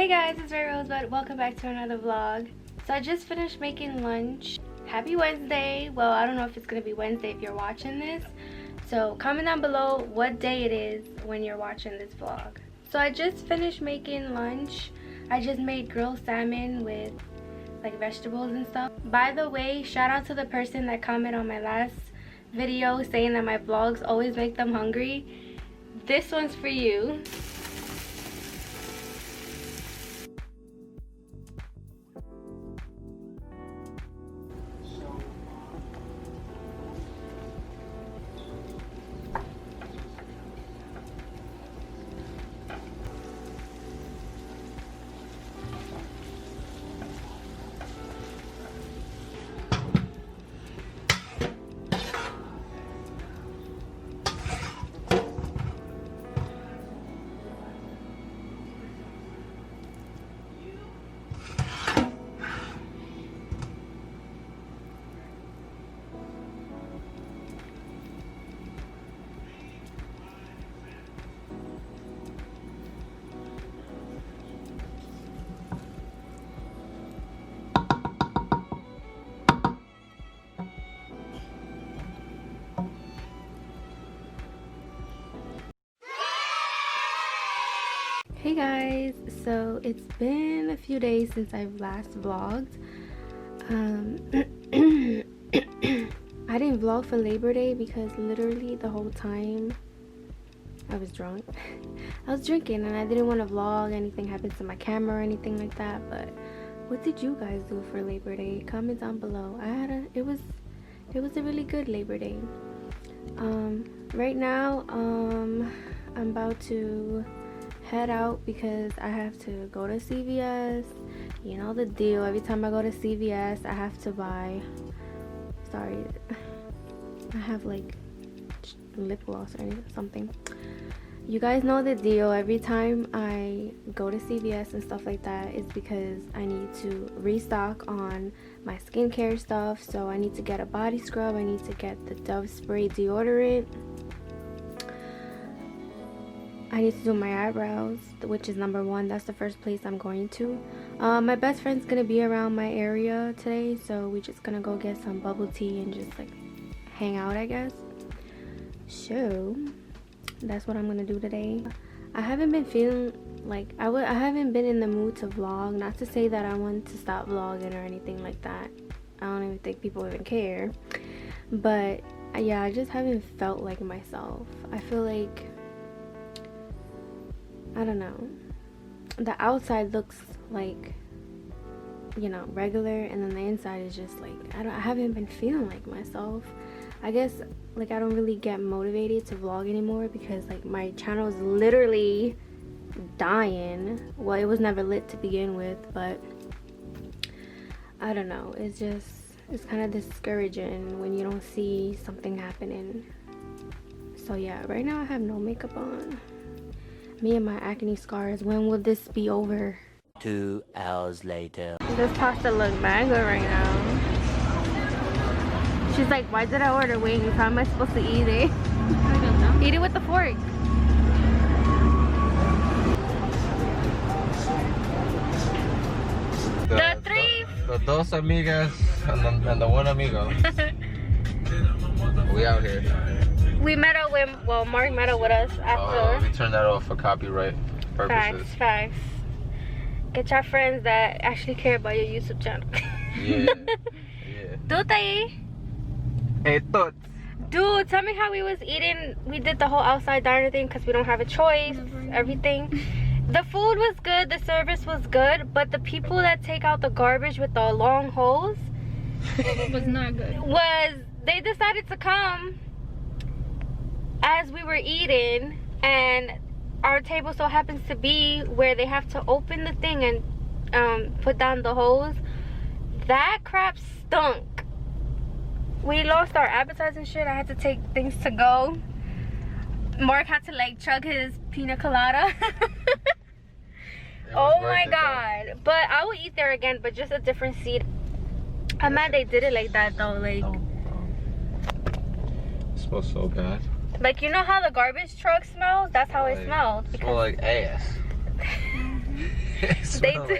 Hey guys, it's Ray Rosebud. Welcome back to another vlog. So I just finished making lunch. Happy Wednesday. Well, I don't know if it's gonna be Wednesday if you're watching this. So comment down below what day it is when you're watching this vlog. So I just finished making lunch. I just made grilled salmon with like vegetables and stuff. By the way, shout out to the person that commented on my last video saying that my vlogs always make them hungry. This one's for you. Hey guys, so it's been a few days since I've last vlogged. I didn't vlog for Labor Day because literally the whole time I was drunk. I was drinking and I didn't want to vlog anything happens to my camera or anything like that. But what did you guys do for Labor Day? Comment down below. It was a really good Labor Day. Right now I'm about to head out because I have to go to CVS. You know the deal. Every time I go to CVS I have to buy, sorry, I have like lip gloss or something. You guys know the deal. Every time I go to CVS and stuff like that, it's because I need to restock on my skincare stuff. So I need to get a body scrub, I need to get the Dove spray deodorant, I need to do my eyebrows, which is number one. That's the first place I'm going to. My best friend's gonna be around my area today, so we're just gonna go get some bubble tea and just like hang out, I guess. So that's what I'm gonna do today. I haven't been feeling like I haven't been in the mood to vlog. Not to say that I want to stop vlogging or anything like that. I don't even think people even care. But yeah, I just haven't felt like myself. I feel like, I don't know, the outside looks like, you know, regular, and then the inside is just like, I haven't been feeling like myself. I guess like I don't really get motivated to vlog anymore because like my channel is literally dying. Well, it was never lit to begin with, but I don't know, it's kind of discouraging when you don't see something happening. So yeah, right now I have no makeup on. Me and my acne scars. When will this be over? 2 hours later. This pasta looks mad good right now. She's like, why did I order wings? How am I supposed to eat it? I don't know. Eat it with the fork. The dos amigas and the one amigo. We out here. We met up with, well, Mark met up with us after. We turned that off for copyright purposes. Facts. Get your friends that actually care about your YouTube channel. Yeah. Dude, Hey, Toots. Dude, tell me how we was eating. We did the whole outside diner thing because we don't have a choice. Everything. The food was good. The service was good. But the people that take out the garbage with the long hose was not good. They decided to come as we were eating, and our table so happens to be where they have to open the thing and put down the hose. That crap stunk. We lost our appetites and shit. I had to take things to go. Mark had to like chug his pina colada. Oh my god. But I will eat there again, but just a different seat. I'm mad they did it like that though. Like, it smells so bad. Like, you know how the garbage truck smells? That's how it smelled. It smells like ass. They do,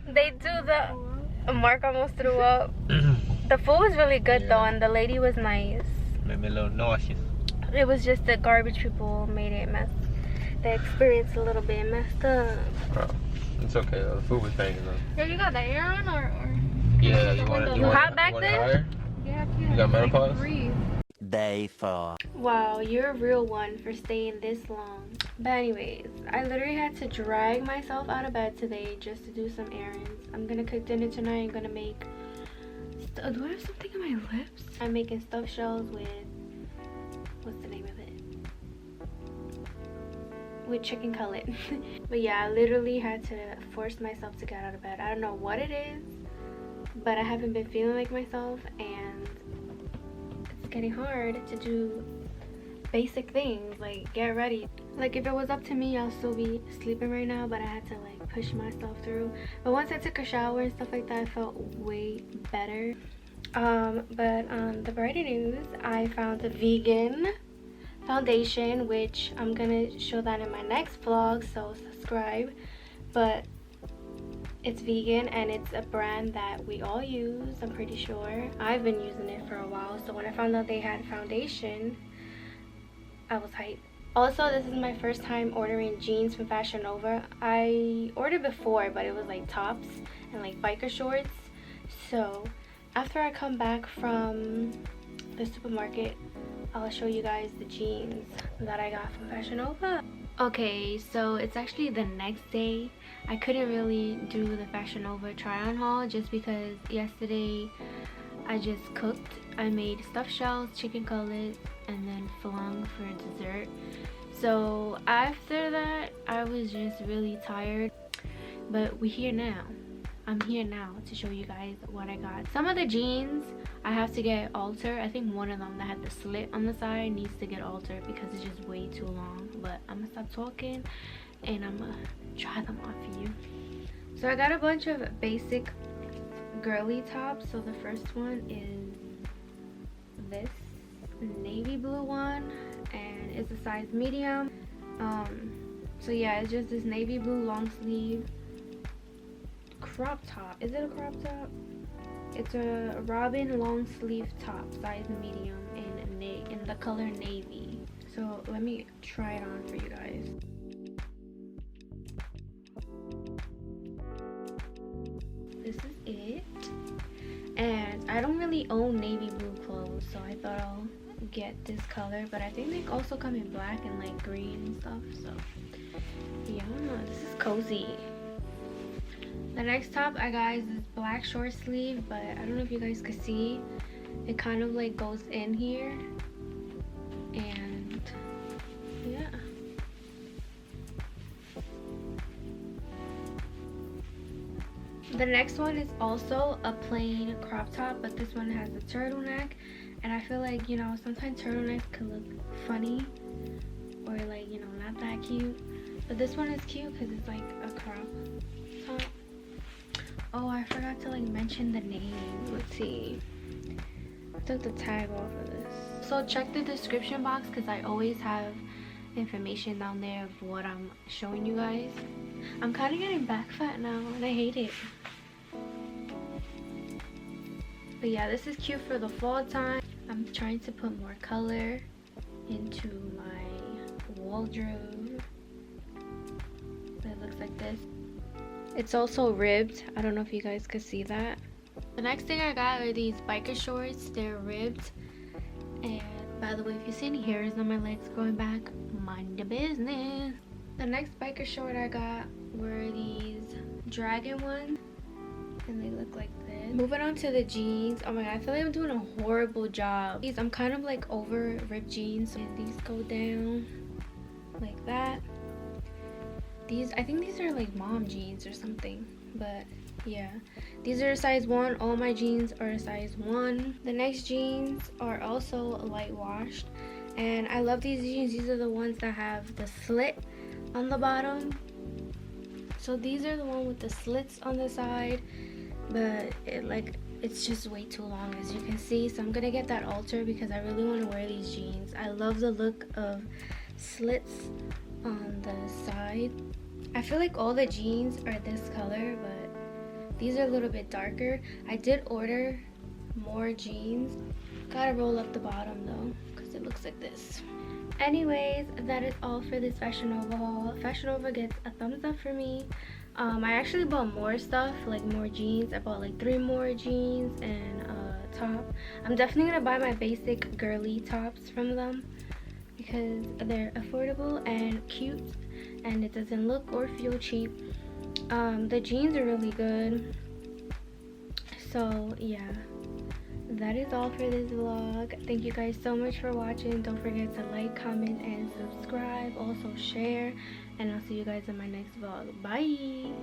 they do the Mark almost threw up. The food was really good though, and the lady was nice. Made me a little nauseous. It was just the garbage people made it mess. The experience a little bit messed up. Bro, it's okay though. The food was banging though. Yo, you got the air on or Yeah, you want it? You hot back there? Higher? yeah, You got menopause? breathe. Day 4. Wow, you're a real one for staying this long. But anyways, I literally had to drag myself out of bed today just to do some errands. I'm gonna cook dinner tonight. I'm gonna make... Do I have something on my lips? I'm making stuffed shells with... What's the name of it? With chicken cutlet. But yeah, I literally had to force myself to get out of bed. I don't know what it is, but I haven't been feeling like myself, and it's getting hard to do basic things like get ready. Like if it was up to me, I'll still be sleeping right now, but I had to like push myself through. But once I took a shower and stuff like that, I felt way better. But on the brighter news, I found a vegan foundation, which I'm gonna show that in my next vlog, so subscribe. But it's vegan and it's a brand that we all use, I'm pretty sure. I've been using it for a while, so when I found out they had foundation, I was hyped. Also, this is my first time ordering jeans from FashionNova. I ordered before, but it was like tops and like biker shorts. So after I come back from the supermarket, I'll show you guys the jeans that I got from FashionNova. Okay, so it's actually the next day. I couldn't really do the FashionNova try-on haul just because yesterday I just cooked. I made stuffed shells, chicken cutlet, and then flan for dessert. So after that, I was just really tired. But we're here now. I'm here now to show you guys what I got. Some of the jeans I have to get altered. I think one of them that had the slit on the side needs to get altered because it's just way too long. But I'm gonna stop talking and I'm gonna try them on for you. So I got a bunch of basic girly tops. So the first one is this navy blue one, and it's a size medium. So yeah, it's just this navy blue long sleeve crop top. Is it a crop top? It's a robin long sleeve top, size medium, in the color navy. So let me try it on for you guys. This is it. And I don't really own navy blue clothes, so I thought I'll get this color, but I think they also come in black and like green and stuff. So yeah, this is cozy. The next top I got is this black short sleeve, but I don't know if you guys can see. It kind of like goes in here, and yeah. The next one is also a plain crop top, but this one has a turtleneck, and I feel like, you know, sometimes turtlenecks can look funny or like, you know, not that cute, but this one is cute because it's like a crop top. Oh, I forgot to like mention the name. Let's see. I took the tag off of this. So check the description box because I always have information down there of what I'm showing you guys. I'm kind of getting back fat now and I hate it. But yeah, this is cute for the fall time. I'm trying to put more color into my wardrobe. But it looks like this. It's also ribbed. I don't know if you guys could see that. The next thing I got are these biker shorts. They're ribbed. And by the way, if you see any hairs on my legs growing back, mind your business. The next biker short I got were these dragon ones. And they look like this. Moving on to the jeans. Oh my god, I feel like I'm doing a horrible job. I'm kind of like over ripped jeans. And these go down like that. I think these are like mom jeans or something, but yeah, these are a size 1. All my jeans are a size 1. The next jeans are also light washed, and I love these jeans. These are the ones that have the slit on the bottom. So these are the one with the slits on the side, but it's just way too long, as you can see. So I'm gonna get that altered because I really want to wear these jeans. I love the look of slits on the side. I feel like all the jeans are this color, but these are a little bit darker. I did order more jeans. Gotta roll up the bottom though, because it looks like this. Anyways, that is all for this FashionNova haul. FashionNova gets a thumbs up for me. I actually bought more stuff, like more jeans. I bought like 3 more jeans and a top. I'm definitely gonna buy my basic girly tops from them because they're affordable and cute and it doesn't look or feel cheap. The jeans are really good. So yeah, that is all for this vlog. Thank you guys so much for watching. Don't forget to like, comment, and subscribe. Also share, and I'll see you guys in my next vlog. Bye.